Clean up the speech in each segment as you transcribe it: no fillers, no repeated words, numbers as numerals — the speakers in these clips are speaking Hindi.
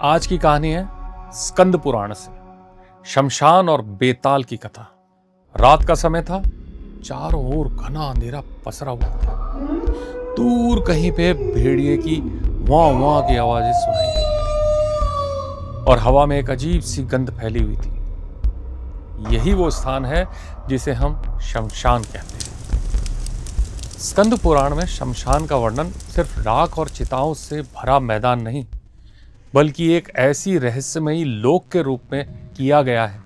आज की कहानी है स्कंद पुराण से, शमशान और बेताल की कथा। रात का समय था, चारों ओर घना अंधेरा पसरा हुआ था। दूर कहीं पे भेड़िए की वां वां की आवाजें सुनाई देती और हवा में एक अजीब सी गंध फैली हुई थी। यही वो स्थान है जिसे हम शमशान कहते हैं। स्कंद पुराण में शमशान का वर्णन सिर्फ राख और चिताओं से भरा मैदान नहीं, बल्कि एक ऐसी रहस्यमयी लोक के रूप में किया गया है।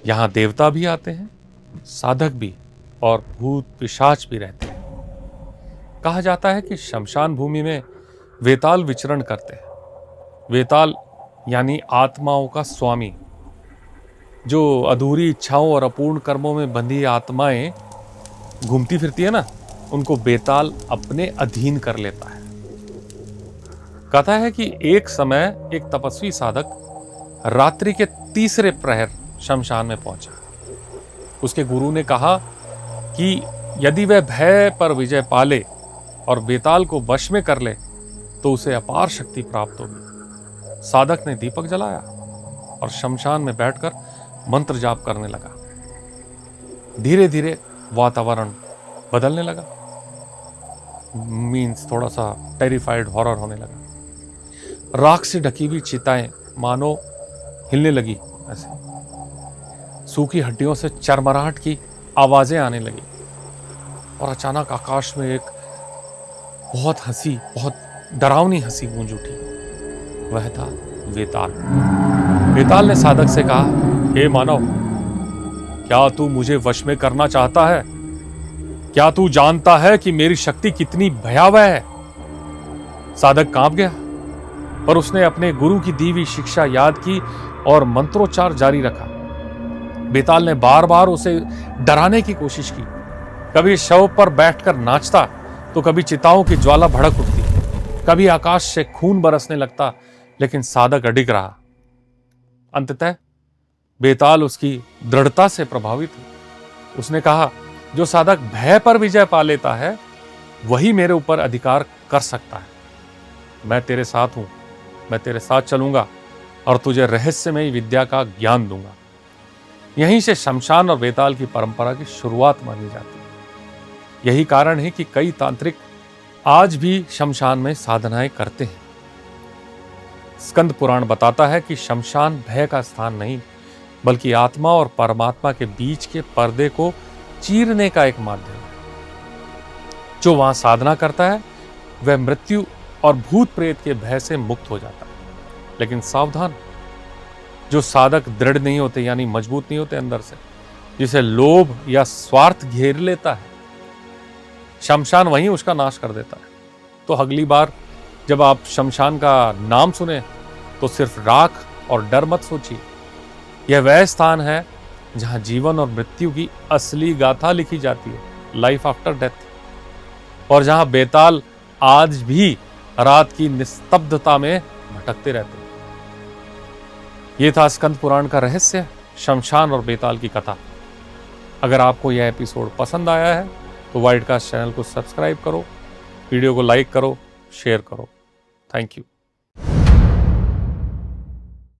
यहां देवता भी आते हैं, साधक भी और भूत पिशाच भी रहते हैं। कहा जाता है कि शमशान भूमि में वेताल विचरण करते हैं। वेताल यानी आत्माओं का स्वामी। जो अधूरी इच्छाओं और अपूर्ण कर्मों में बंधी आत्माएं घूमती फिरती है ना, उनको बेताल अपने अधीन कर लेता है। कथा है कि एक समय एक तपस्वी साधक रात्रि के तीसरे प्रहर शमशान में पहुंचा। उसके गुरु ने कहा कि यदि वह भय पर विजय पाले और बेताल को वश में कर ले तो उसे अपार शक्ति प्राप्त होगी। साधक ने दीपक जलाया और शमशान में बैठकर मंत्र जाप करने लगा। धीरे धीरे वातावरण बदलने लगा, मीन्स थोड़ा सा टेरिफाइड हॉरर होने लगा। राख से ढकी हुई चिताएं मानो हिलने लगी, ऐसे सूखी हड्डियों से चरमराहट की आवाजें आने लगी और अचानक आकाश में एक बहुत डरावनी हंसी गूंज उठी। वह था वेताल। वेताल ने साधक से कहा, हे मानव, क्या तू मुझे वश में करना चाहता है? क्या तू जानता है कि मेरी शक्ति कितनी भयावह है? साधक कांप गया, पर उसने अपने गुरु की दी हुई शिक्षा याद की और मंत्रोच्चार जारी रखा। बेताल ने बार बार उसे डराने की कोशिश की। कभी शव पर बैठकर नाचता तो कभी चिताओं की ज्वाला भड़क उठती, कभी आकाश से खून बरसने लगता, लेकिन साधक अडिग रहा। अंततः बेताल उसकी दृढ़ता से प्रभावित हुआ। उसने कहा, जो साधक भय पर विजय पा लेता है वही मेरे ऊपर अधिकार कर सकता है। मैं तेरे साथ हूं, मैं तेरे साथ चलूंगा और तुझे रहस्यमयी विद्या का ज्ञान दूंगा। यहीं से शमशान और बेताल की परंपरा की शुरुआत मानी जाती है। यही कारण है कि कई तांत्रिक आज भी शमशान में साधनाएं करते हैं। स्कंद पुराण बताता है कि शमशान भय का स्थान नहीं, बल्कि आत्मा और परमात्मा के बीच के पर्दे को चीरने का एक माध्यम है। जो वहां साधना करता है वह मृत्यु और भूत प्रेत के भय से मुक्त हो जाता है। लेकिन सावधान, जो साधक दृढ़ नहीं होते यानी मजबूत नहीं होते अंदर से, जिसे लोभ या स्वार्थ घेर लेता है, शमशान वहीं उसका नाश कर देता है। तो अगली बार जब आप शमशान का नाम सुने तो सिर्फ राख और डर मत सोचिए। यह वह स्थान है जहां जीवन और मृत्यु की असली गाथा लिखी जाती है, लाइफ आफ्टर डेथ, और जहां बेताल आज भी रात की निस्तब्धता में भटकते रहते हैं। यह था स्कंद पुराण का रहस्य, शमशान और बेताल की कथा। अगर आपको यह एपिसोड पसंद आया है तो वाइडकास्ट चैनल को सब्सक्राइब करो, वीडियो को लाइक करो, शेयर करो। Thank you.